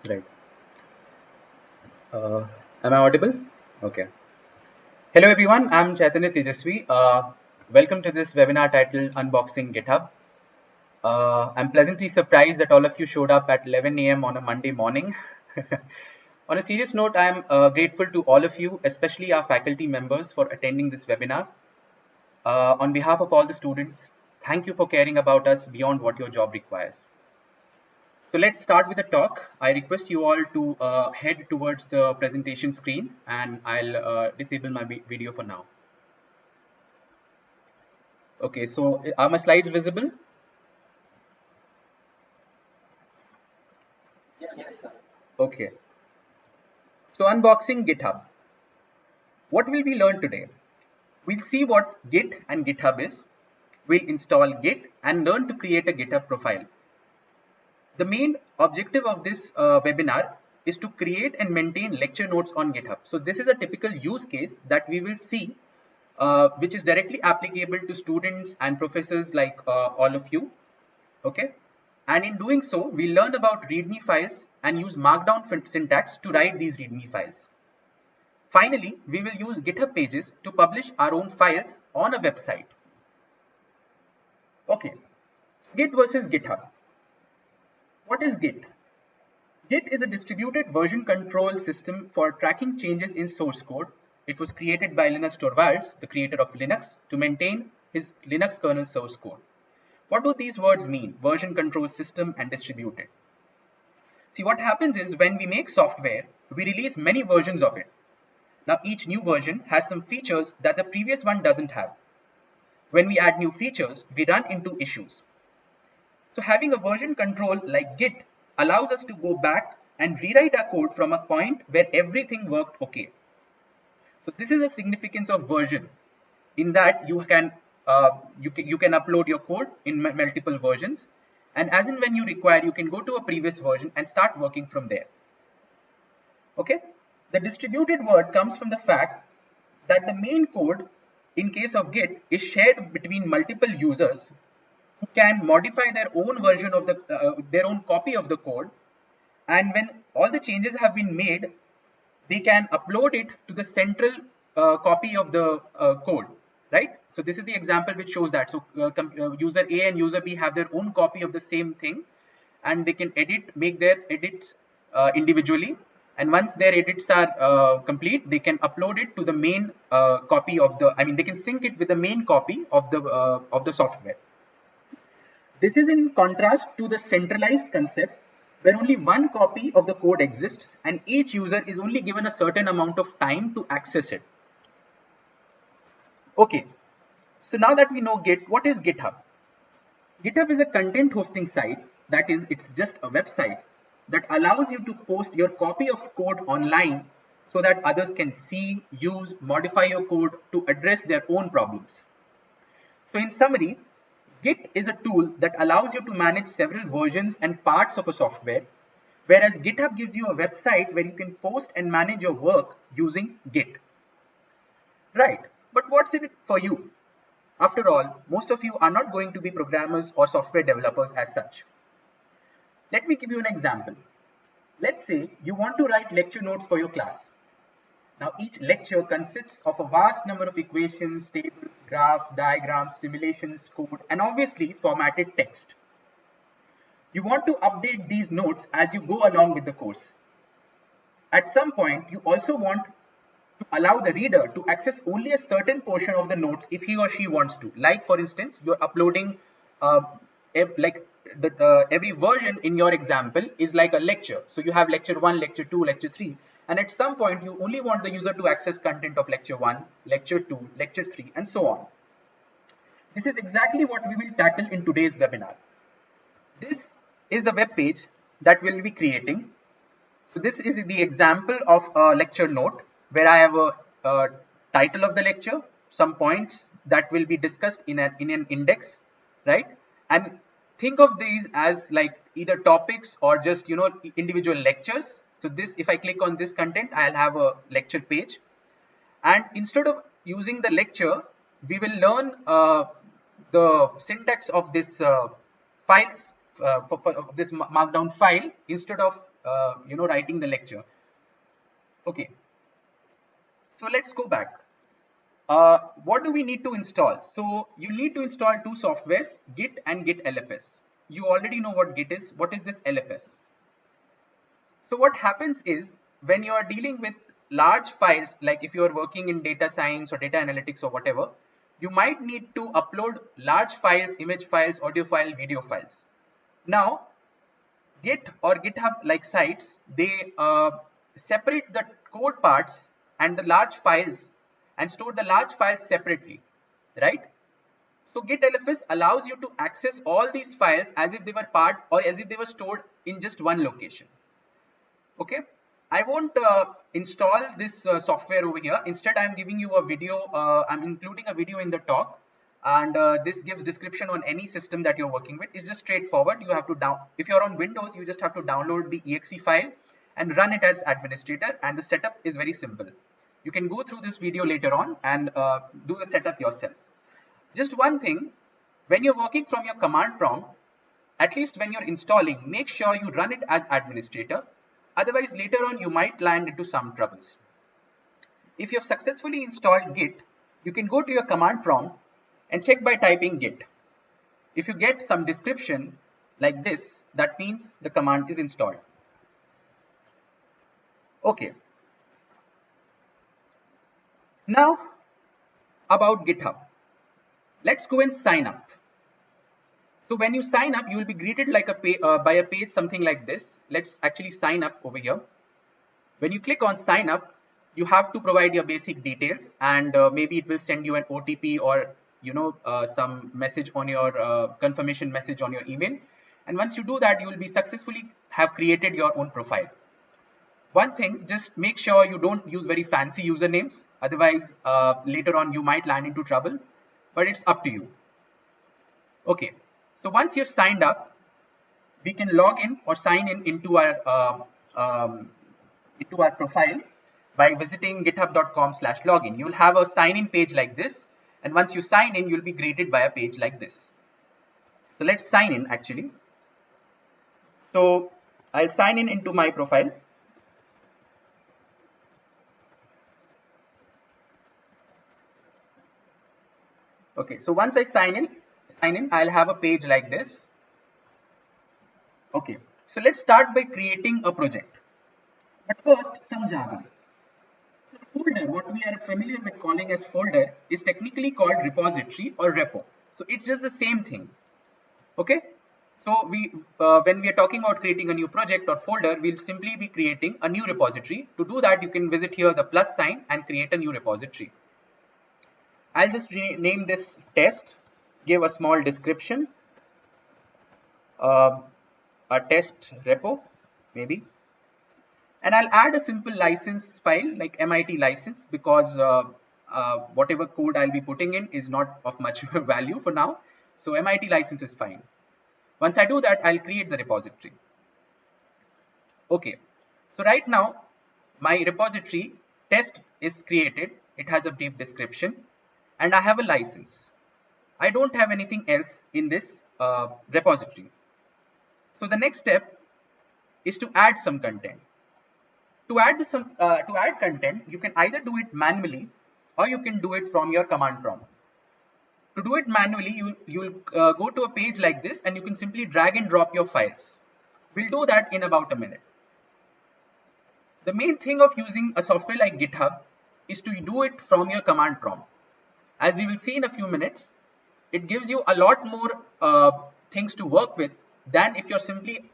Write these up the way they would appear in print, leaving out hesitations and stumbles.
Right. Uh, am I audible? Okay. Hello everyone, I'm Chaitanya Tejasvi. Welcome to this webinar titled Unboxing GitHub. I'm pleasantly surprised that all of you showed up at 11 a.m. on a Monday morning. On a serious note, I'm grateful to all of you, especially our faculty members, for attending this webinar. On behalf of all the students, thank you for caring about us beyond what your job requires. So let's start with the talk. I request you all to head towards the presentation screen, and I'll disable my video for now. Okay, so are my slides visible? Yes, sir. Okay, so unboxing GitHub. What will we learn today? We'll see what Git and GitHub is. We'll install Git and learn to create a GitHub profile. The main objective of this webinar is to create and maintain lecture notes on GitHub. So this is a typical use case that we will see, which is directly applicable to students and professors like all of you. Okay. And in doing so, we learn about README files and use Markdown syntax to write these README files. Finally, we will use GitHub pages to publish our own files on a website. Okay, Git versus GitHub. What is Git? Git is a distributed version control system for tracking changes in source code. It was created by Linus Torvalds, the creator of Linux, to maintain his Linux kernel source code. What do these words mean? Version control system and distributed. See, what happens is when we make software, we release many versions of it. Now, each new version has some features that the previous one doesn't have. When we add new features, we run into issues. So having a version control like Git allows us to go back and rewrite our code from a point where everything worked okay. So this is the significance of version, in that you can upload your code in multiple versions, and as and when you require, you can go to a previous version and start working from there. Okay, the distributed word comes from the fact that the main code in case of Git is shared between multiple users who can modify their own version of their own copy of the code, and when all the changes have been made, they can upload it to the central copy of the code, right? So this is the example which shows that. So user A and user B have their own copy of the same thing, and they can make their edits individually, and once their edits are complete, they can upload it to the main copy of the, they can sync it with the main copy of the software. This is in contrast to the centralized concept where only one copy of the code exists and each user is only given a certain amount of time to access it. Okay, so now that we know Git, what is GitHub? GitHub is a content hosting site, that is, it's just a website that allows you to post your copy of code online so that others can see, use, modify your code to address their own problems. So in summary, Git is a tool that allows you to manage several versions and parts of a software, whereas GitHub gives you a website where you can post and manage your work using Git. Right, but what's in it for you? After all, most of you are not going to be programmers or software developers as such. Let me give you an example. Let's say you want to write lecture notes for your class. Now, each lecture consists of a vast number of equations, tables, graphs, diagrams, simulations, code, and obviously formatted text. You want to update these notes as you go along with the course. At some point, you also want to allow the reader to access only a certain portion of the notes if he or she wants to. Like, for instance, you're uploading every version in your example is like a lecture. So you have lecture 1, lecture 2, lecture 3. And at some point, you only want the user to access content of lecture 1, lecture 2, lecture 3, and so on. This is exactly what we will tackle in today's webinar. This is the web page that we'll be creating. So this is the example of a lecture note where I have a title of the lecture, some points that will be discussed in an index, right? And think of these as like either topics or just, individual lectures. So this, if I click on this content, I'll have a lecture page. And instead of using the lecture, we will learn the syntax of this files, for this markdown file, instead of writing the lecture. Okay, so let's go back. What do we need to install? So you need to install two softwares, Git and Git LFS. You already know what Git is. What is this LFS? So what happens is when you are dealing with large files, like if you are working in data science or data analytics or whatever, you might need to upload large files, image files, audio file, video files. Now, Git or GitHub like sites, they separate the code parts and the large files and store the large files separately, right? So Git LFS allows you to access all these files as if they were part or as if they were stored in just one location. Okay, I won't install this software over here. Instead, I'm giving you a video. I'm including a video in the talk, and this gives description on any system that you're working with. It's just straightforward. You have to if you're on Windows, you just have to download the exe file and run it as administrator, and the setup is very simple. You can go through this video later on and do the setup yourself. Just one thing, when you're working from your command prompt, at least when you're installing, make sure you run it as administrator. Otherwise, later on, you might land into some troubles. If you have successfully installed Git, you can go to your command prompt and check by typing Git. If you get some description like this, that means the command is installed. Okay. Now, about GitHub. Let's go and sign up. So when you sign up, you will be greeted like by a page something like this. Let's actually sign up over here. When you click on sign up, you have to provide your basic details, and maybe it will send you an OTP or some message on your confirmation message on your email. And once you do that, you will be successfully have created your own profile. One thing, just make sure you don't use very fancy usernames. Otherwise, later on you might land into trouble. But it's up to you. Okay. So once you're signed up, we can log in or sign in into our profile by visiting github.com/login. You'll have a sign-in page like this, and once you sign in, you'll be greeted by a page like this. So let's sign in actually. So I'll sign in into my profile. Okay, so once I sign in, I'll have a page like this. Okay, so let's start by creating a project. But first, some jargon. So folder, what we are familiar with calling as folder, is technically called repository or repo. So it's just the same thing. Okay, so when we are talking about creating a new project or folder, we'll simply be creating a new repository. To do that, you can visit here the plus sign and create a new repository. I'll just rename this test, give a small description, a test repo maybe, and I'll add a simple license file like MIT license, because whatever code I'll be putting in is not of much value for now. So MIT license is fine. Once I do that, I'll create the repository. Okay, so right now my repository test is created. It has a brief description. And I have a license. I don't have anything else in this repository. So the next step is to add some content. To add content, you can either do it manually or you can do it from your command prompt. To do it manually, you'll go to a page like this and you can simply drag and drop your files. We'll do that in about a minute. The main thing of using a software like GitHub is to do it from your command prompt. As we will see in a few minutes, it gives you a lot more things to work with than if you're simply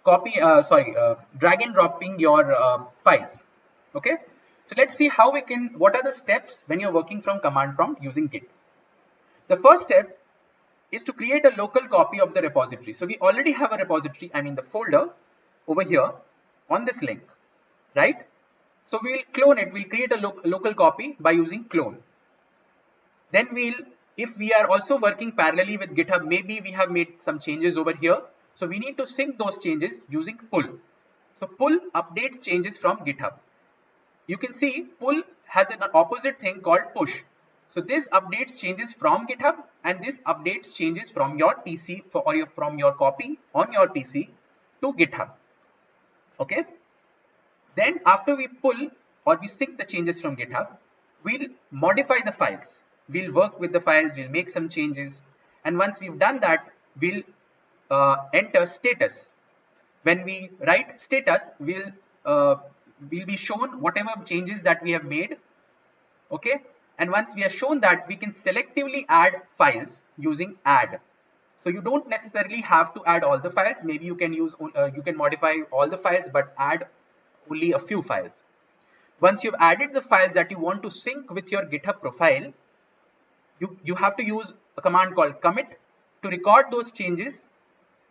drag and dropping your files. Okay, so let's see how what are the steps when you're working from command prompt using Git. The first step is to create a local copy of the repository. So we already have a repository, the folder over here on this link, right? So we'll clone it. We'll create a local copy by using clone. Then if we are also working parallelly with GitHub, maybe we have made some changes over here. So we need to sync those changes using pull. So pull updates changes from GitHub. You can see pull has an opposite thing called push. So this updates changes from GitHub, and this updates changes from your PC from your copy on your PC to GitHub. Okay. Then after we pull or we sync the changes from GitHub, we'll modify the files. We'll work with the files, we'll make some changes. And once we've done that, we'll enter status. When we write status, we'll be shown whatever changes that we have made. Okay. And once we are shown that, we can selectively add files using add. So you don't necessarily have to add all the files. Maybe you can you can modify all the files, but add only a few files. Once you've added the files that you want to sync with your GitHub profile, you have to use a command called commit to record those changes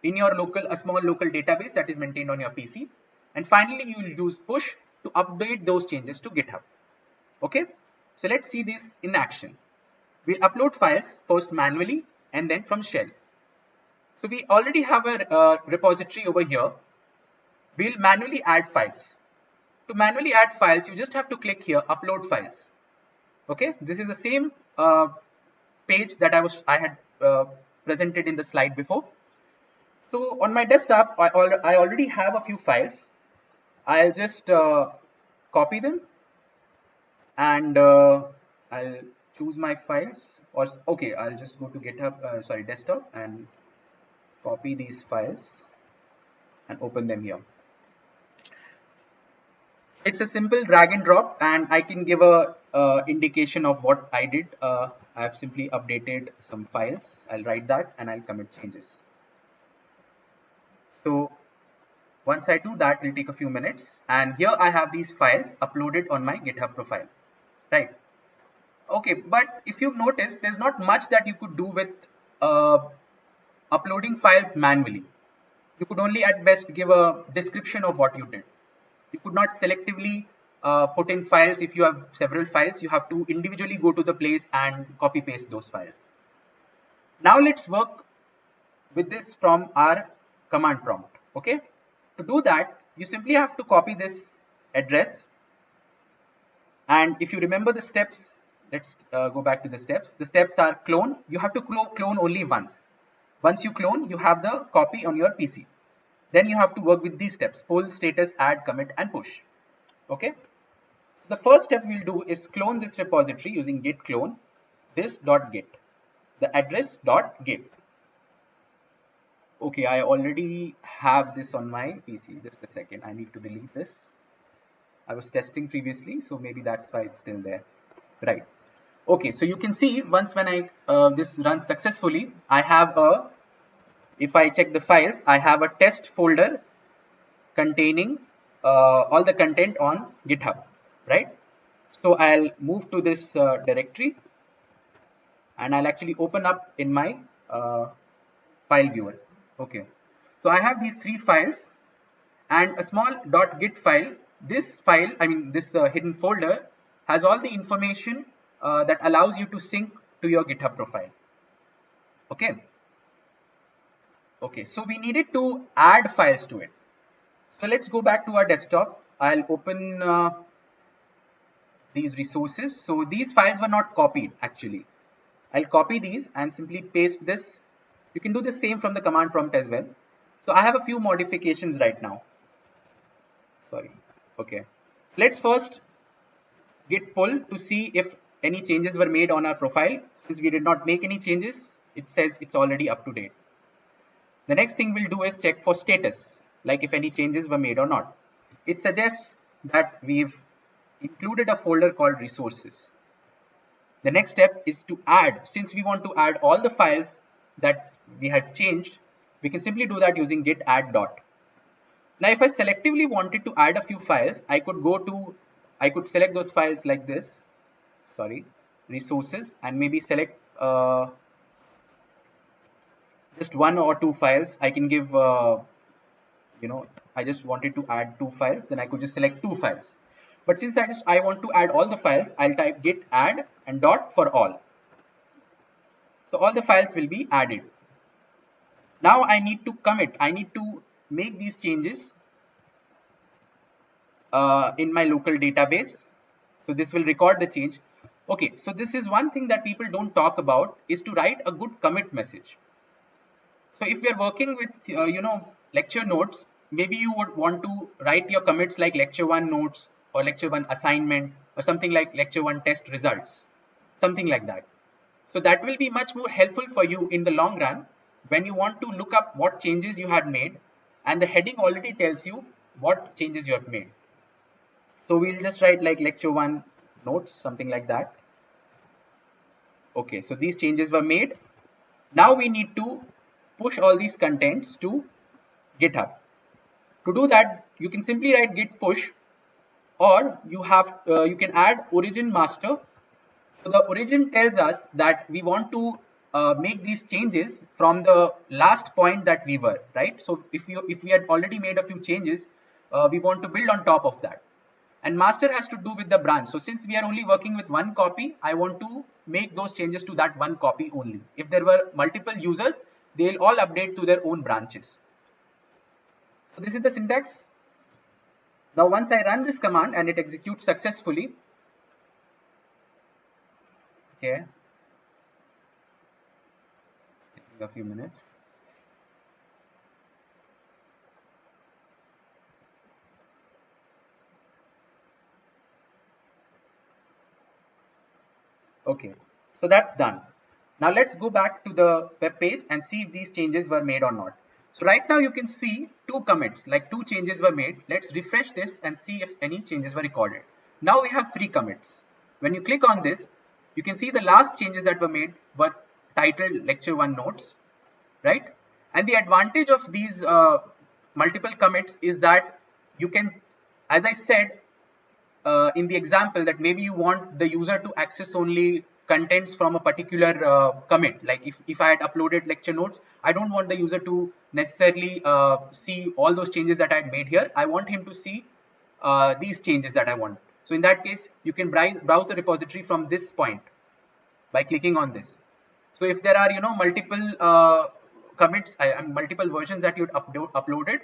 in your a small local database that is maintained on your PC. And finally, you will use push to update those changes to GitHub. Okay, so let's see this in action. We'll upload files first manually and then from shell. So we already have a repository over here. We'll manually add files. To manually add files, you just have to click here, upload files. Okay, this is the same page that I had presented in the slide before. So on my desktop, I already have a few files. I'll just copy them and I'll choose my files. Or okay, I'll just go to GitHub, sorry, desktop, and copy these files and open them here. It's a simple drag and drop, and I can give a indication of what I did. I've simply updated some files. I'll write that and I'll commit changes. So once I do that, it'll take a few minutes, and here I have these files uploaded on my GitHub profile, right? Okay, but if you've noticed, there's not much that you could do with uploading files manually. You could only at best give a description of what you did. You could not selectively put in files. If you have several files, you have to individually go to the place and copy paste those files. Now let's work with this from our command prompt. Okay, to do that, you simply have to copy this address, and if you remember the steps, let's go back to the steps. The steps are clone. You have to clone only once. Once you clone, you have the copy on your PC. Then you have to work with these steps: pull, status, add, commit, and push. Okay. The first step we'll do is clone this repository using git clone this.git, the address .git. Okay, I already have this on my PC. Just a second, I need to delete this. I was testing previously, so maybe that's why it's still there. Right. Okay, so you can see once when this runs successfully, I have if I check the files, I have a test folder containing all the content on GitHub, right? So I'll move to this directory, and I'll actually open up in my file viewer. Okay, so I have these three files and a small .git file. This file, I mean this hidden folder, has all the information that allows you to sync to your GitHub profile. Okay. Okay, so we needed to add files to it. So let's go back to our desktop. I'll open these resources. So these files were not copied actually. I'll copy these and simply paste this. You can do the same from the command prompt as well. So I have a few modifications right now. Sorry. Okay. Let's first git pull to see if any changes were made on our profile. Since we did not make any changes, it says it's already up to date. The next thing we'll do is check for status, like if any changes were made or not. It suggests that we've included a folder called resources. The next step is to add. Since we want to add all the files that we had changed, we can simply do that using git add dot. Now if I selectively wanted to add a few files, I could select those files like this, sorry, resources, and maybe select just one or two files. I can give I just wanted to add two files, then I could just select two files. But since I want to add all the files, I'll type git add and dot for all. So all the files will be added. Now I need to commit. I need to make these changes in my local database. So this will record the change. Okay, so this is one thing that people don't talk about, is to write a good commit message. So if we are working with lecture notes, maybe you would want to write your commits like lecture 1 notes or lecture 1 assignment or something like lecture 1 test results, something like that. So that will be much more helpful for you in the long run when you want to look up what changes you had made, and the heading already tells you what changes you have made. So we'll just write like lecture 1 notes, something like that. Okay, so these changes were made. Now we need to push all these contents to GitHub. To do that, you can simply write git push, or you can add origin master. So the origin tells us that we want to make these changes from the last point that we were, right? So if we had already made a few changes, we want to build on top of that. And master has to do with the branch. So since we are only working with one copy, I want to make those changes to that one copy only. If there were multiple users, they'll all update to their own branches. So this is the syntax. Now once I run this command and it executes successfully, okay, taking a few minutes. Okay, so that's done. Now let's go back to the web page and see if these changes were made or not. So right now you can see two commits, like two changes were made. Let's refresh this and see if any changes were recorded. Now we have 3 commits. When you click on this, you can see the last changes that were made were titled lecture 1 notes, right? And the advantage of these multiple commits is that you can, as I said, in the example, that maybe you want the user to access only contents from a particular commit. Like if I had uploaded lecture notes, I don't want the user to necessarily see all those changes that I had made here. I want him to see these changes that I want. So in that case, you can browse the repository from this point by clicking on this. So if there are multiple commits and multiple versions that you uploaded,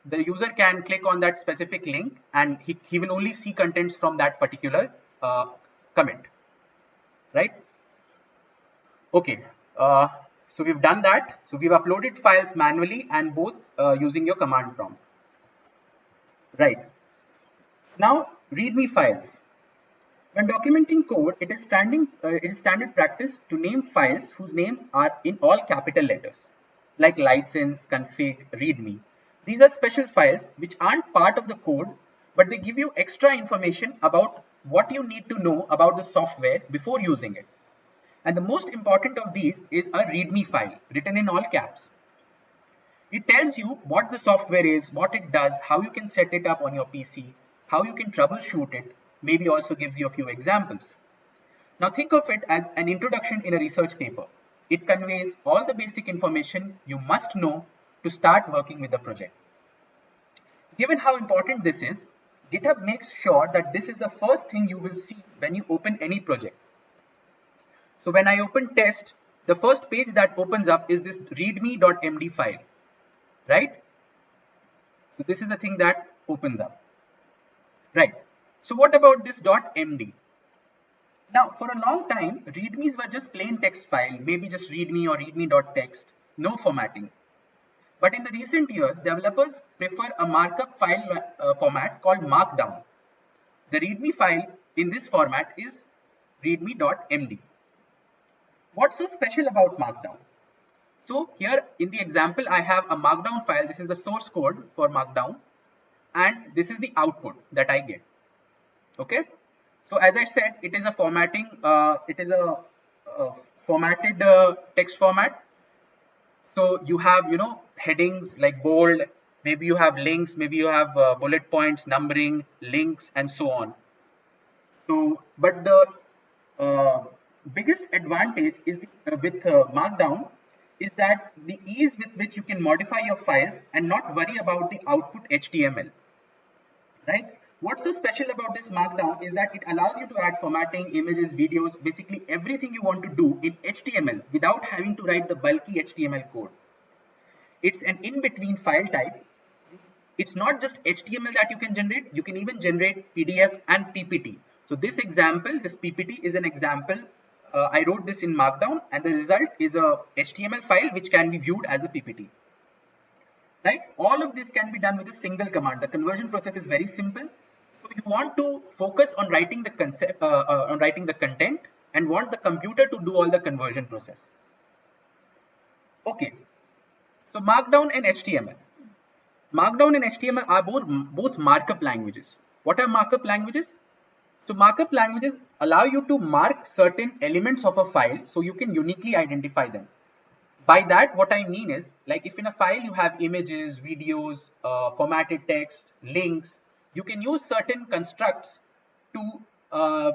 the user can click on that specific link and he will only see contents from that particular commit, right? Okay, so we've done that. So we've uploaded files manually and both using your command prompt, right? Now readme files. When documenting code, it is standard practice to name files whose names are in all capital letters, like license, config, readme. These are special files which aren't part of the code, but they give you extra information about what you need to know about the software before using it. And the most important of these is a readme file written in all caps. It tells you what the software is, what it does, how you can set it up on your PC, how you can troubleshoot it, maybe also gives you a few examples. Now think of it as an introduction in a research paper. It conveys all the basic information you must know to start working with the project. Given how important this is, GitHub makes sure that this is the first thing you will see when you open any project. So when I open test, the first page that opens up is this readme.md file, right? So this is the thing that opens up, right? So what about this .md? Now, for a long time, readmes were just plain text file, maybe just readme or readme.txt, no formatting. But in the recent years, developers prefer a markup file format called Markdown. The readme file in this format is readme.md. What's so special about Markdown? So here in the example, I have a Markdown file. This is the source code for Markdown, and this is the output that I get. Okay. So as I said, it is a formatting. It is a formatted text format. So you have headings like bold. Maybe you have links. Maybe you have bullet points, numbering, links, and so on. So, but the biggest advantage is with Markdown is that the ease with which you can modify your files and not worry about the output HTML, right? What's so special about this Markdown is that it allows you to add formatting, images, videos, basically everything you want to do in HTML without having to write the bulky HTML code. It's an in-between file type. It's not just HTML that you can generate. You can even generate PDF and PPT. So this example, this PPT is an example. I wrote this in Markdown and the result is a HTML file which can be viewed as a PPT. right? All of this can be done with a single command. The conversion process is very simple. So you want to focus on writing the concept, on writing the content, and want the computer to do all the conversion process. Okay, so Markdown and HTML. Markdown and HTML are both markup languages. What are markup languages? So markup languages allow you to mark certain elements of a file so you can uniquely identify them. By that, what I mean is, like if in a file you have images, videos, formatted text, links, you can use certain constructs to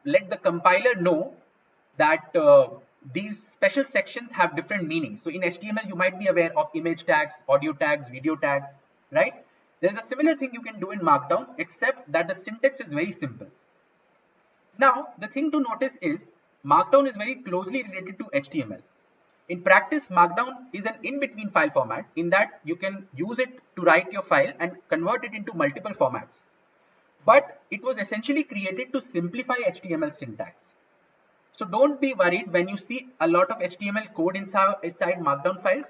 let the compiler know that these special sections have different meanings. So in HTML, you might be aware of image tags, audio tags, video tags, right? There's a similar thing you can do in Markdown, except that the syntax is very simple. Now, the thing to notice is Markdown is very closely related to HTML. In practice, Markdown is an in-between file format in that you can use it to write your file and convert it into multiple formats. But it was essentially created to simplify HTML syntax. So don't be worried when you see a lot of HTML code inside Markdown files.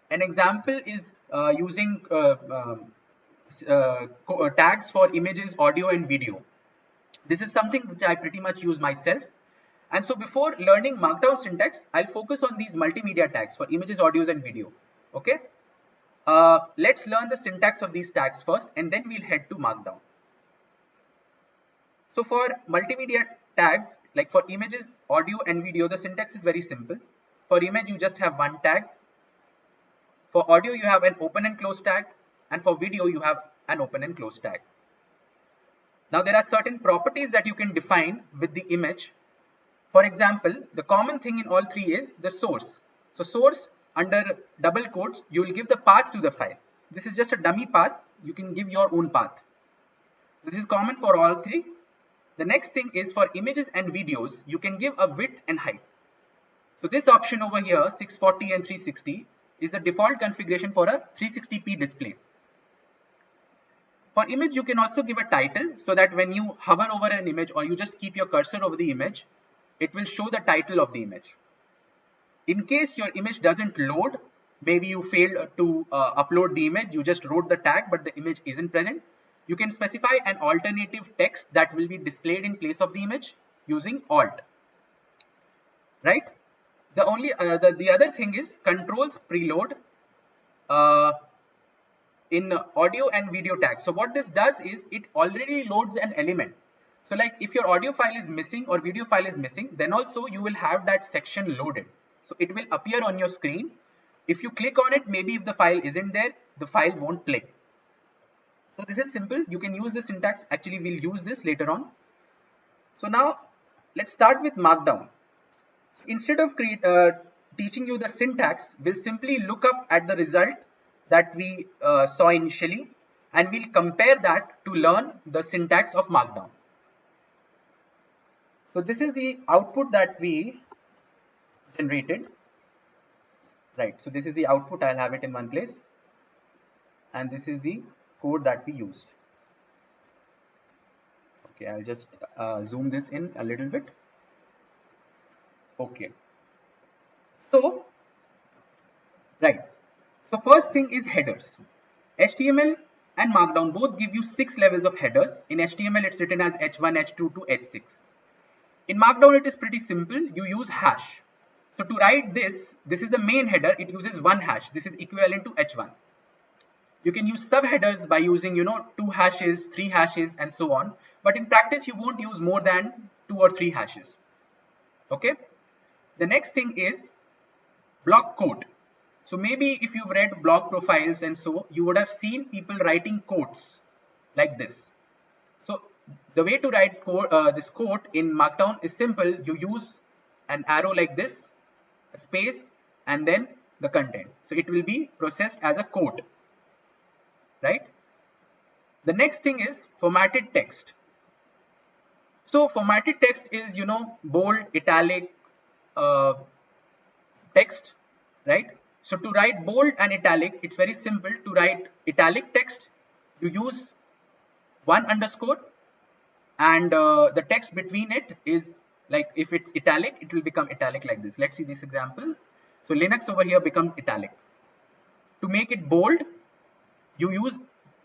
An example is using tags for images, audio, and video. This is something which I pretty much use myself. And so before learning Markdown syntax, I'll focus on these multimedia tags for images, audios, and video. Okay. Let's learn the syntax of these tags first, and then we'll head to Markdown. So for multimedia tags, like for images, audio, and video, the syntax is very simple. For image, you just have one tag. For audio, you have an open and close tag. And for video, you have an open and close tag. Now, there are certain properties that you can define with the image. For example, the common thing in all three is the source. So source, under double quotes, you will give the path to the file. This is just a dummy path. You can give your own path. This is common for all three. The next thing is for images and videos, you can give a width and height. So this option over here, 640 and 360, is the default configuration for a 360p display. For image, you can also give a title so that when you hover over an image or you just keep your cursor over the image, it will show the title of the image. In case your image doesn't load, maybe you failed to upload the image, you just wrote the tag but the image isn't present, you can specify an alternative text that will be displayed in place of the image using alt. Right? The other thing is controls preload in audio and video tags. So what this does is it already loads an element. So like if your audio file is missing or video file is missing, then also you will have that section loaded. So it will appear on your screen. If you click on it, maybe if the file isn't there, the file won't play. So this is simple. You can use the syntax. Actually, we'll use this later on. So now let's start with Markdown. So instead of teaching you the syntax, we'll simply look up at the result that we saw initially, and we'll compare that to learn the syntax of Markdown. So this is the output that we generated. Right, so this is the output. I'll have it in one place. And this is the code that we used. Okay, I'll just zoom this in a little bit. Okay. So, right. So first thing is headers. HTML and Markdown both give you 6 levels of headers. In HTML, it's written as H1, H2 to H6. In Markdown, it is pretty simple. You use hash. So to write this is the main header. It uses 1 hash. This is equivalent to H1. You can use subheaders by using, 2 hashes, 3 hashes, and so on. But in practice, you won't use more than 2 or 3 hashes. Okay. The next thing is block quote. So maybe if you've read blog profiles and so, you would have seen people writing quotes like this. So the way to write this quote in Markdown is simple. You use an arrow like this, a space, and then the content. So it will be processed as a quote, right? The next thing is formatted text. So formatted text is, bold, italic text, right? So to write bold and italic, it's very simple. To write italic text, you use 1 underscore, and the text between it is like, if it's italic, it will become italic like this. Let's see this example. So Linux over here becomes italic. To make it bold, you use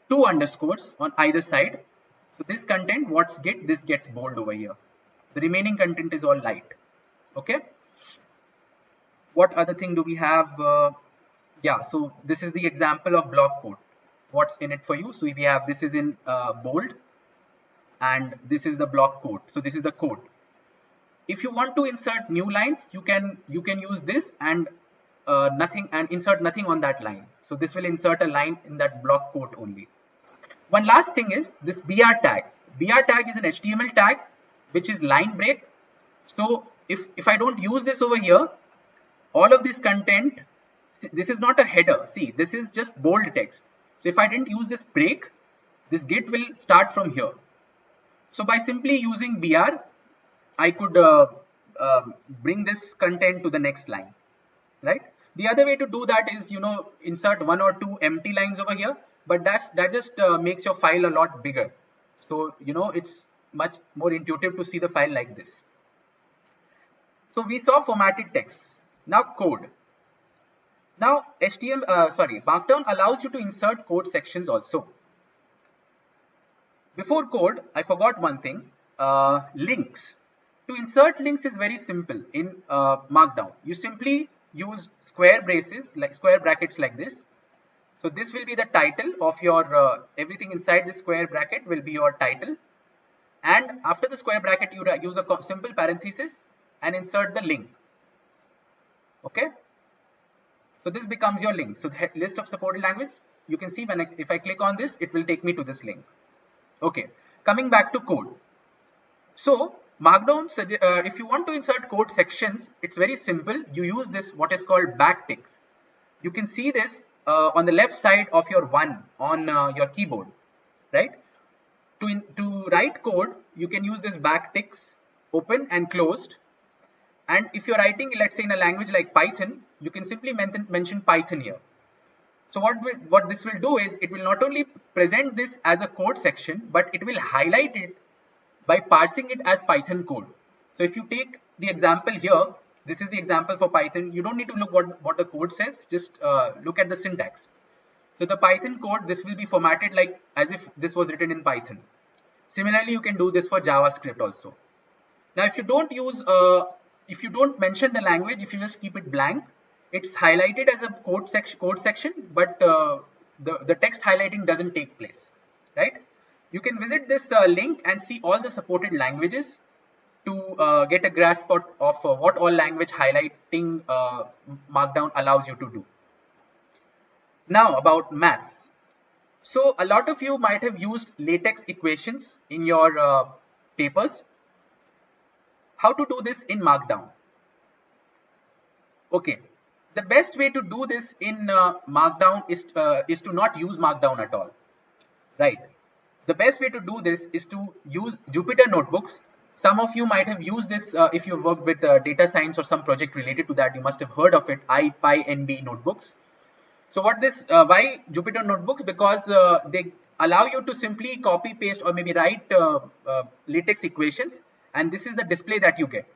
2 underscores on either side. So this content, what's Git, this gets bold over here. The remaining content is all light. Okay. What other thing do we have? Yeah, so this is the example of block code. What's in it for you? So we have, this is in bold, and this is the block code. So this is the code. If you want to insert new lines, you can use this and nothing, and insert nothing on that line. So this will insert a line in that block code only. One last thing is this BR tag. BR tag is an HTML tag which is line break. So if I don't use this over here, all of this content, see, this is not a header. See, this is just bold text. So if I didn't use this break, this Git will start from here. So by simply using BR, I could bring this content to the next line, right? The other way to do that is, insert 1 or 2 empty lines over here, but that just makes your file a lot bigger. So, it's much more intuitive to see the file like this. So we saw formatted text. Now code. Now Markdown allows you to insert code sections also. Before code, I forgot one thing, links. To insert links is very simple in Markdown. You simply use square brackets like this. So this will be the title of your, everything inside this square bracket will be your title. And after the square bracket, you use a simple parenthesis and insert the link. Okay. So this becomes your link. So the list of supported language, you can see if I click on this, it will take me to this link. Okay. Coming back to code. So Markdown, if you want to insert code sections, it's very simple. You use this, what is called backticks. You can see this on the left side of your 1 on your keyboard, right? To write code, you can use this backticks, open and closed. And if you're writing, let's say in a language like Python, you can simply mention Python here. So what this will do is, it will not only present this as a code section, but it will highlight it by parsing it as Python code. So if you take the example here, this is the example for Python. You don't need to look what the code says, just look at the syntax. So the Python code, this will be formatted like as if this was written in Python. Similarly, you can do this for JavaScript also. Now, if you don't use, if you don't mention the language, if you just keep it blank, it's highlighted as a code section, but the text highlighting doesn't take place, right? You can visit this link and see all the supported languages to get a grasp of what all language highlighting Markdown allows you to do. Now about maths. So a lot of you might have used latex equations in your papers. How to do this in Markdown? Okay, the best way to do this in Markdown is to not use Markdown at all, right? The best way to do this is to use Jupyter notebooks. Some of you might have used this if you've worked with data science or some project related to that. You must have heard of it, IPyNB notebooks. So why Jupyter notebooks? Because they allow you to simply copy, paste, or maybe write latex equations, and this is the display that you get.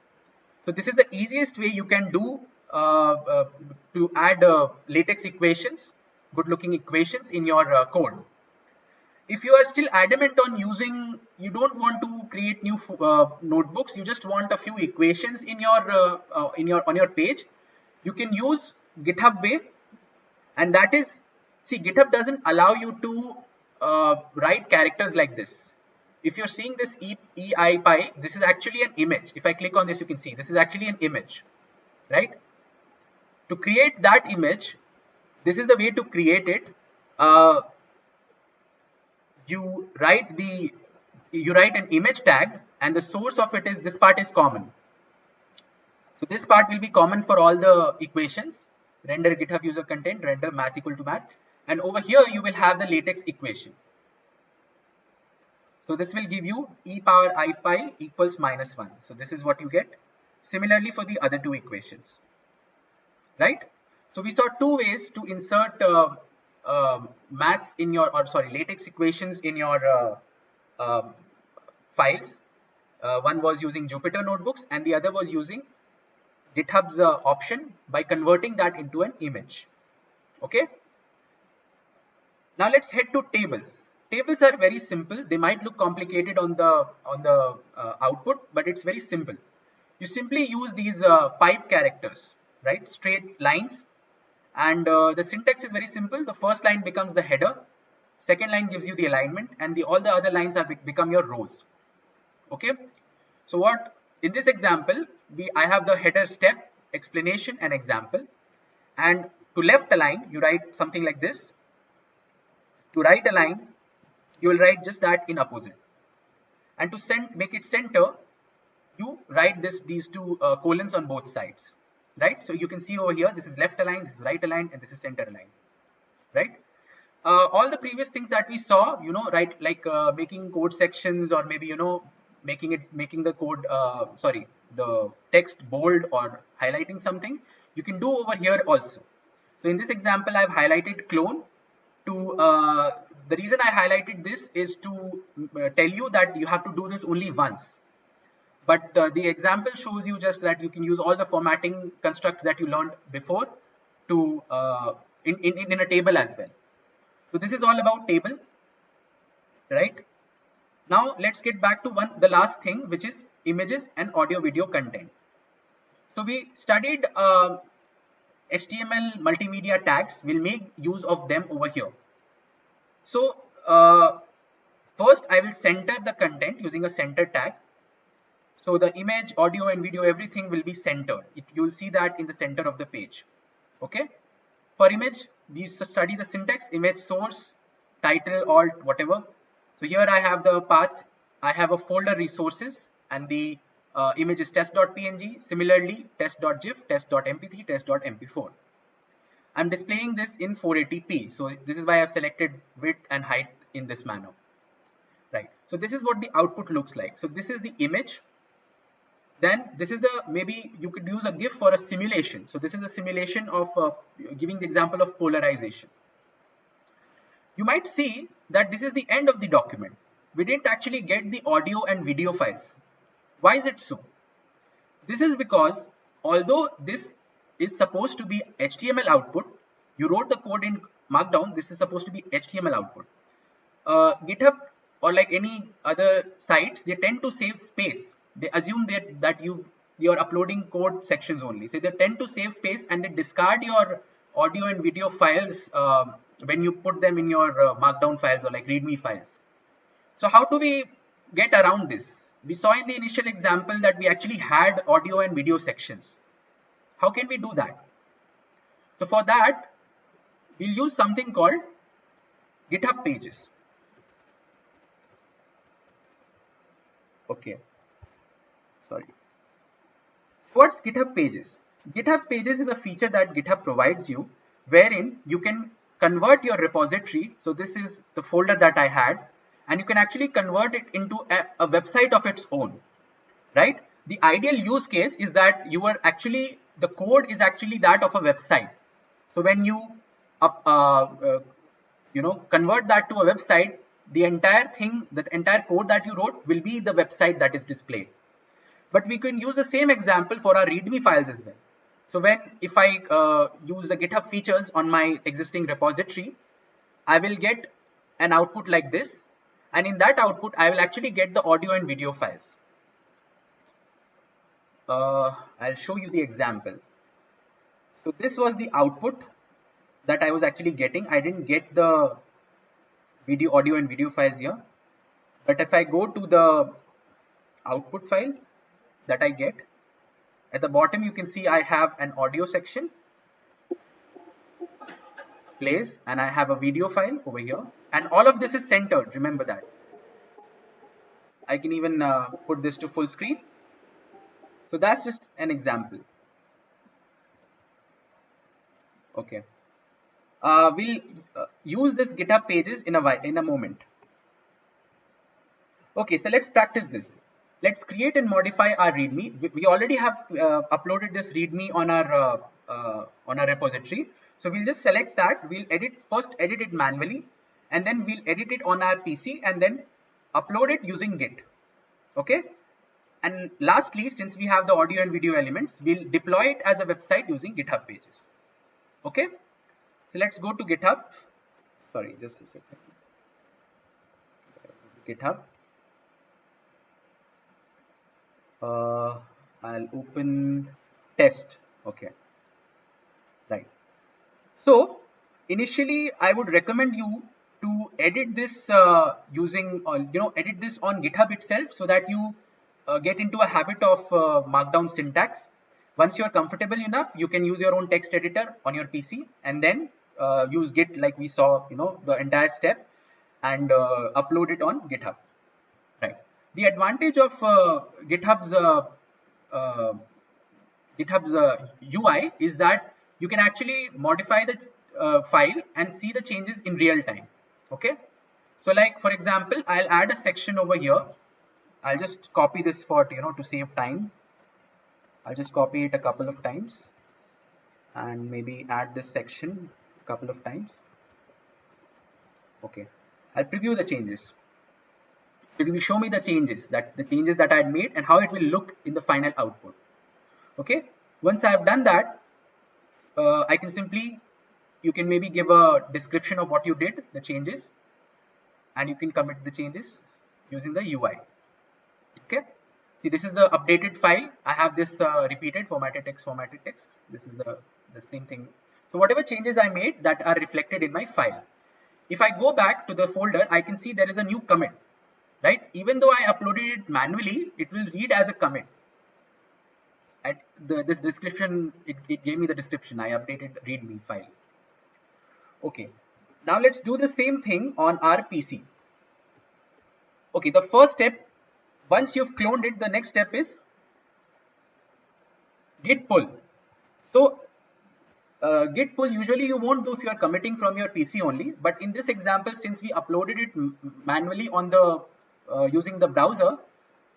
So this is the easiest way you can do to add latex equations, good looking equations in your code. If you are still adamant on using, you don't want to create new notebooks, you just want a few equations in your on your page, you can use GitHub way, and that is, see, GitHub doesn't allow you to write characters like this. If you're seeing this EIPy, this is actually an image. If I click on this, you can see this is actually an image, right? To create that image, this is the way to create it. You write an image tag, and the source of it is, this part is common. So this part will be common for all the equations. Render GitHub user content, render math equal to math, and over here you will have the latex equation. So this will give you e power I pi equals -1. So this is what you get. Similarly for the other two equations, right? So we saw two ways to insert maths in your, latex equations in your files. One was using Jupyter notebooks, and the other was using GitHub's option by converting that into an image. Okay. Now let's head to tables. Tables are very simple. They might look complicated on the output, but it's very simple. You simply use these pipe characters, right? Straight lines, and the syntax is very simple. The first line becomes the header, second line gives you the alignment, and all the other lines are become your rows. Okay. So what in this example, I have the header step, explanation, and example, and to left align you write something like this. To right align, you will write just that in opposite. And to make it center, you write these two colons on both sides, right? So you can see over here, this is left aligned, this is right aligned, and this is center aligned, right? All the previous things that we saw, right, like making code sections, or maybe making the code, the text bold or highlighting something, you can do over here also. So in this example, I've highlighted clone. The reason I highlighted this is to tell you that you have to do this only once. But the example shows you just that you can use all the formatting constructs that you learned before to in a table as well. So this is all about table, right? Now let's get back to the last thing, which is images and audio video content. So we studied HTML multimedia tags. We'll make use of them over here. So first I will center the content using a center tag. So the image, audio, and video, everything will be centered. You will see that in the center of the page. Okay. For image, we study the syntax: image source, title, alt, whatever. So here I have the paths. I have a folder resources, and the image is test.png. Similarly, test.gif, test.mp3, test.mp4. I'm displaying this in 480p. So this is why I've selected width and height in this manner. Right. So this is what the output looks like. So this is the image. Then this is maybe you could use a GIF for a simulation. So this is a simulation of giving the example of polarization. You might see that this is the end of the document. We didn't actually get the audio and video files. Why is it so? This is because although this is supposed to be HTML output, you wrote the code in Markdown, this is supposed to be HTML output. GitHub or like any other sites, they tend to save space. They assume that you're uploading code sections only. So they tend to save space and they discard your audio and video files when you put them in your Markdown files or like README files. So how do we get around this? We saw in the initial example that we actually had audio and video sections. How can we do that? So for that, we'll use something called GitHub pages. Okay. Sorry. What's GitHub pages? GitHub pages is a feature that GitHub provides you, wherein you can convert your repository. So this is the folder that I had, and you can actually convert it into a website of its own, right? The ideal use case is that the code is actually that of a website. So when you convert that to a website, the entire thing, the entire code that you wrote will be the website that is displayed. But we can use the same example for our README files as well. So if I use the GitHub features on my existing repository, I will get an output like this. And in that output, I will actually get the audio and video files. I'll show you the example. So this was the output that I was actually getting. I didn't get the audio and video files here. But if I go to the output file that I get, at the bottom you can see I have an audio section, plays, and I have a video file over here, and all of this is centered. Remember that. I can even put this to full screen. So that's just an example. Okay. We'll use this GitHub pages in a moment. Okay, so let's practice this. Let's create and modify our README. We already have uploaded this README on our repository. So we'll just select that. We'll first edit it manually, and then we'll edit it on our PC and then upload it using Git. Okay. And lastly, since we have the audio and video elements, we'll deploy it as a website using GitHub pages. Okay. So let's go to GitHub. sorry, just a second. GitHub. I'll open test. Okay, right. So initially, I would recommend you to edit this using, edit this on GitHub itself, so that you get into a habit of Markdown syntax. Once you're comfortable enough, you can use your own text editor on your PC, and then use Git like we saw, the entire step, and upload it on GitHub. Right. The advantage of uh, GitHub's UI is that you can actually modify the file and see the changes in real time. Okay. So like, for example, I'll add a section over here. I'll just copy this for, to save time. I'll just copy it a couple of times and maybe add this section a couple of times. Okay. I'll preview the changes. It will show me the changes that I had made and how it will look in the final output. Okay. Once I have done that, I can simply, you can maybe give a description of what you did, the changes, and you can commit the changes using the UI. Okay. See, this is the updated file. I have this repeated formatted text. This is the same thing. So whatever changes I made, that are reflected in my file. If I go back to the folder, I can see there is a new commit, right? Even though I uploaded it manually, it will read as a commit. At this description, it gave me the description. I updated readme file. Okay. Now let's do the same thing on our PC. Okay, the first step, once you've cloned it, the next step is git pull. So git pull usually you won't do if you are committing from your PC only, but in this example, since we uploaded it manually on the using the browser,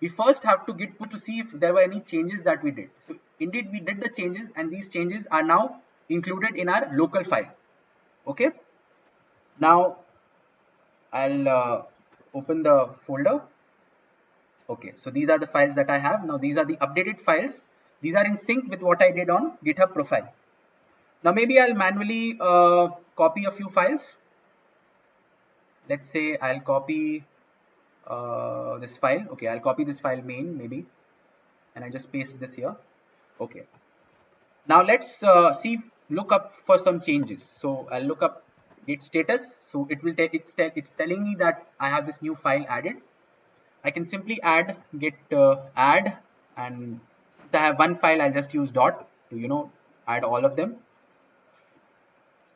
we first have to git pull to see if there were any changes that we did. So indeed we did the changes, and these changes are now included in our local file. Okay. Now I'll open the folder. Okay, so these are the files that I have. Now these are the updated files. These are in sync with what I did on GitHub profile. Now maybe I'll manually copy a few files. Let's say I'll copy this file. Okay, I'll copy this file main maybe, and I just paste this here. Okay. Now let's look up for some changes. So I'll look up git status. So it will take it's telling me that I have this new file added. I can simply add git add, and if I have one file, I'll just use dot to add all of them.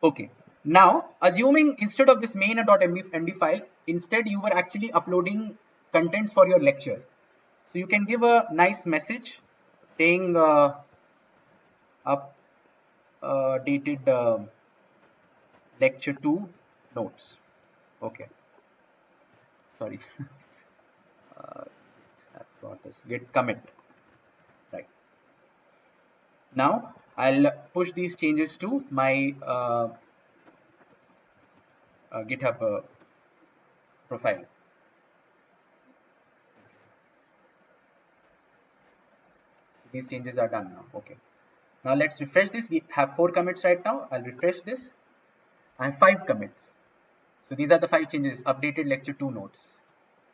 Okay. Now assuming instead of this main.md file, instead you were actually uploading contents for your lecture. So you can give a nice message saying updated lecture 2 notes. Okay. Sorry. I've got this git commit. Right. Now I'll push these changes to my GitHub profile. These changes are done now. Okay. Now let's refresh this. We have 4 commits right now. I'll refresh this. I have 5 commits. So these are the 5 changes. Updated lecture 2 notes.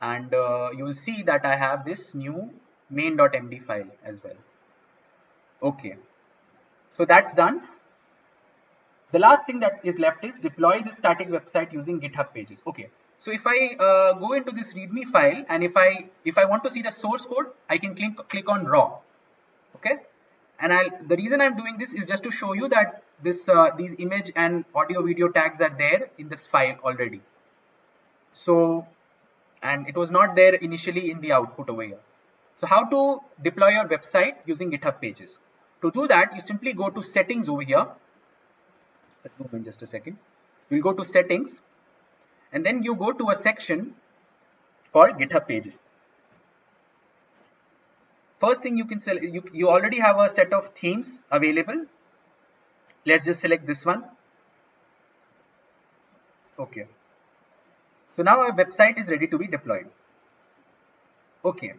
And you will see that I have this new main.md file as well. Okay. So that's done. The last thing that is left is deploy the static website using GitHub pages. Okay. So if I go into this README file, and if I want to see the source code, I can click on raw. Okay. And the reason I'm doing this is just to show you that these image and audio video tags are there in this file already. So, and it was not there initially in the output over here. So how to deploy your website using GitHub pages? To do that, you simply go to settings over here. Let's move in just a second. You'll go to settings, and then you go to a section called GitHub pages. First thing you can select, you already have a set of themes available. Let's just select this one. Okay. So now our website is ready to be deployed. Okay.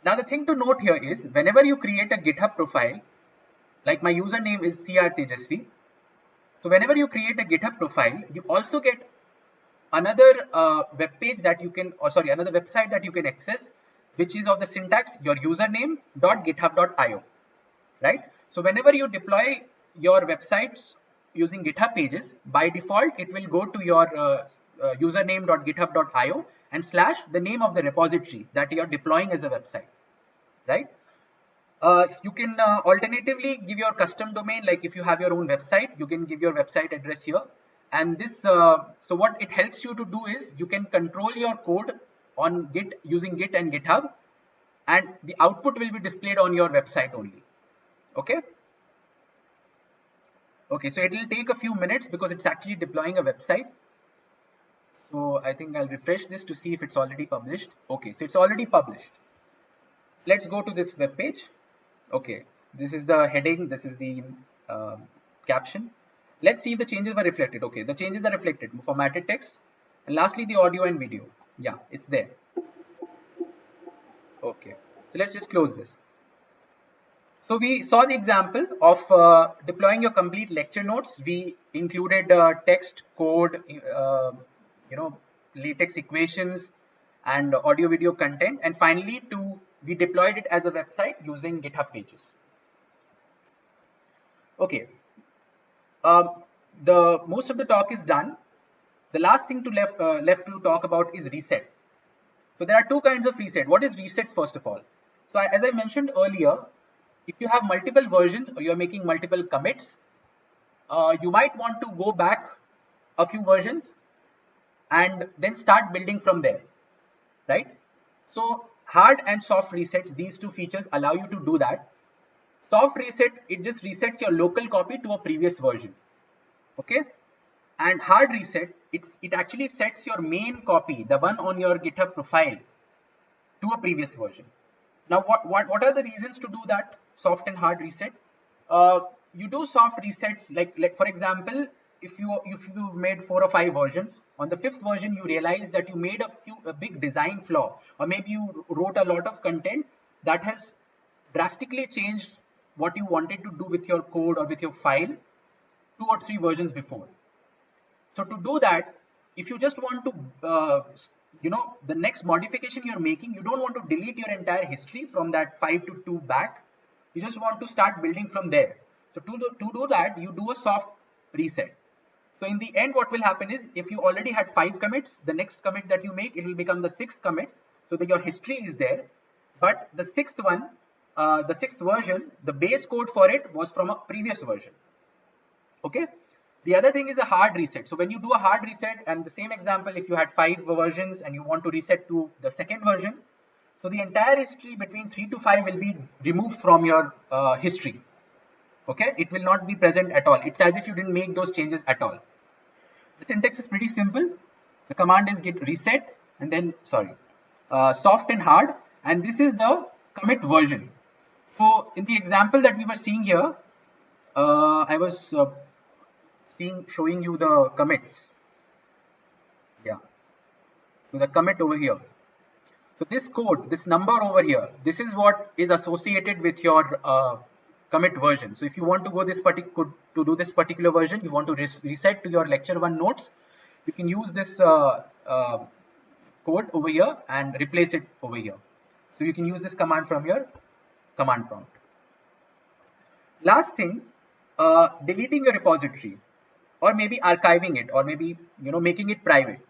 Now the thing to note here is, whenever you create a GitHub profile, like my username is CR Tejasvi. So whenever you create a GitHub profile, you also get another web page that you can, or sorry, another website that you can access, which is of the syntax your username.github.io, right? So whenever you deploy your websites using GitHub pages, by default it will go to your username.github.io and slash the name of the repository that you are deploying as a website, right? You can alternatively give your custom domain, like if you have your own website, you can give your website address here. And this, so what it helps you to do is you can control your code on Git using Git and GitHub, and the output will be displayed on your website only. Okay. Okay, so it will take a few minutes because it's actually deploying a website. So I think I'll refresh this to see if it's already published. Okay, so it's already published. Let's go to this web page. Okay, this is the heading, this is the caption. Let's see if the changes were reflected. Okay, the changes are reflected, formatted text, and lastly the audio and video. Yeah, it's there. Okay, so let's just close this. So we saw the example of deploying your complete lecture notes. We included text, code, latex equations, and audio video content, and finally we deployed it as a website using GitHub pages. Okay, the most of the talk is done. The last thing left to talk about is reset. So there are two kinds of reset. What is reset first of all? So as I mentioned earlier, if you have multiple versions or you're making multiple commits, you might want to go back a few versions and then start building from there, right? So hard and soft resets, these two features allow you to do that. Soft reset, it just resets your local copy to a previous version, okay? And hard reset, it actually sets your main copy, the one on your GitHub profile, to a previous version. Now, what are the reasons to do that soft and hard reset? You do soft resets, like for example, if you've made 4 or 5 versions, on the 5th version you realize that you made a big design flaw, or maybe you wrote a lot of content that has drastically changed what you wanted to do with your code or with your file 2 or 3 versions before. So to do that, if you just want to, the next modification you're making, you don't want to delete your entire history from that 5 to 2 back. You just want to start building from there. So to do that, you do a soft reset. So in the end, what will happen is, if you already had 5 commits, the next commit that you make, it will become the 6th commit, so that your history is there. But the 6th one, the 6th version, the base code for it was from a previous version. Okay. The other thing is a hard reset. So when you do a hard reset, and the same example, if you had 5 versions and you want to reset to the 2nd version, so the entire history between 3 to 5 will be removed from your history. Okay, it will not be present at all. It's as if you didn't make those changes at all. The syntax is pretty simple. The command is git reset and then soft and hard, and this is the commit version. So in the example that we were seeing here, I was showing you the commits. Yeah, so the commit over here. So this code, this number over here, this is what is associated with your commit version. So if you want to go to do this particular version, you want to reset to your lecture 1 notes, you can use this code over here and replace it over here. So you can use this command from your command prompt. Last thing, deleting your repository, or maybe archiving it, or maybe making it private.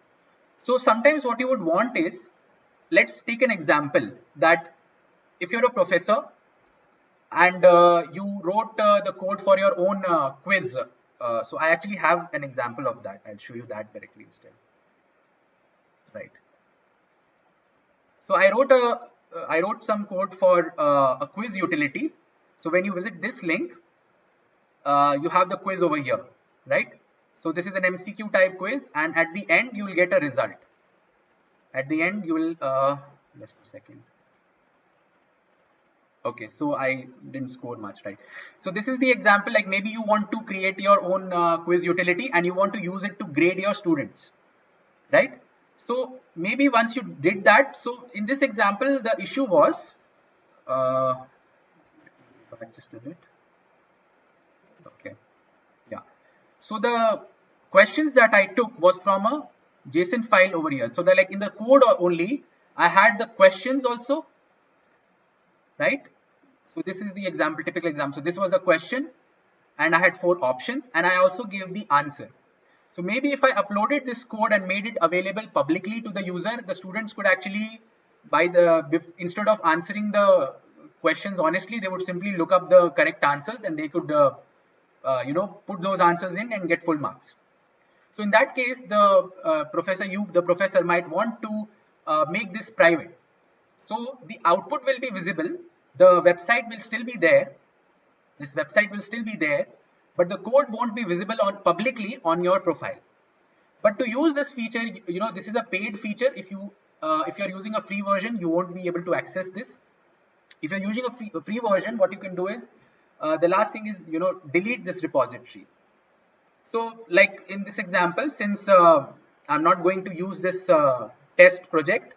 So sometimes what you would want is, let's take an example that if you're a professor and you wrote the code for your own quiz. So I actually have an example of that. I'll show you that directly instead. Right. So I wrote some code for a quiz utility. So when you visit this link, you have the quiz over here, right? So this is an MCQ type quiz, and at the end you will get a result. At the end you will just a second. Okay, so I didn't score much, right? So this is the example, like maybe you want to create your own quiz utility and you want to use it to grade your students, right? So maybe once you did that, so in this example, the issue was, just a bit. Okay, yeah. So the questions that I took was from a JSON file over here. So that like in the code only, I had the questions also, right? So this is the example, typical example. So this was a question and I had 4 options and I also gave the answer. So maybe if I uploaded this code and made it available publicly to the user, the students could actually, instead of answering the questions honestly, they would simply look up the correct answers and they could, put those answers in and get full marks. So in that case, the professor might want to make this private. So the output will be visible. The website will still be there. This website will still be there, but the code won't be visible on publicly on your profile. But to use this feature, this is a paid feature. If you're using a free version, you won't be able to access this. If you're using a free version, what you can do is the last thing is delete this repository. So like in this example, since I'm not going to use this test project,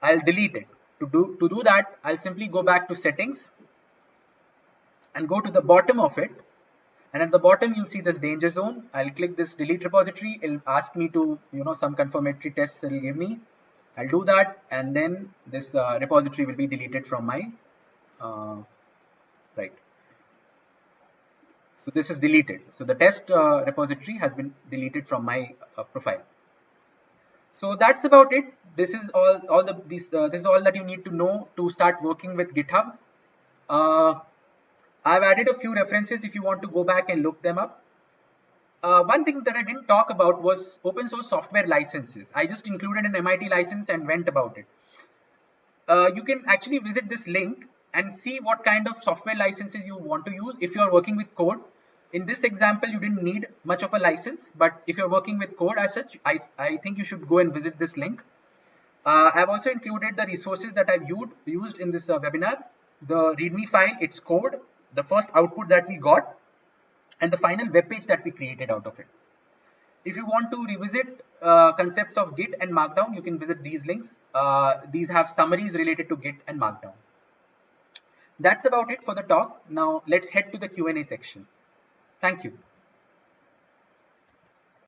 I'll delete it. To do that, I'll simply go back to settings and go to the bottom of it. And at the bottom, you'll see this danger zone. I'll click this delete repository. It'll ask me to, some confirmatory tests it'll give me. I'll do that. And then this repository will be deleted from my, right. So this is deleted. So the test repository has been deleted from my profile. So that's about it. This is this is all that you need to know to start working with GitHub. I've added a few references if you want to go back and look them up. One thing that I didn't talk about was open source software licenses. I just included an MIT license and went about it. You can actually visit this link and see what kind of software licenses you want to use if you are working with code. In this example, you didn't need much of a license, but if you're working with code as such, I think you should go and visit this link. I've also included the resources that I've used in this webinar, the README file, its code, the first output that we got, and the final web page that we created out of it. If you want to revisit concepts of Git and Markdown, you can visit these links. These have summaries related to Git and Markdown. That's about it for the talk. Now let's head to the Q&A section. Thank you.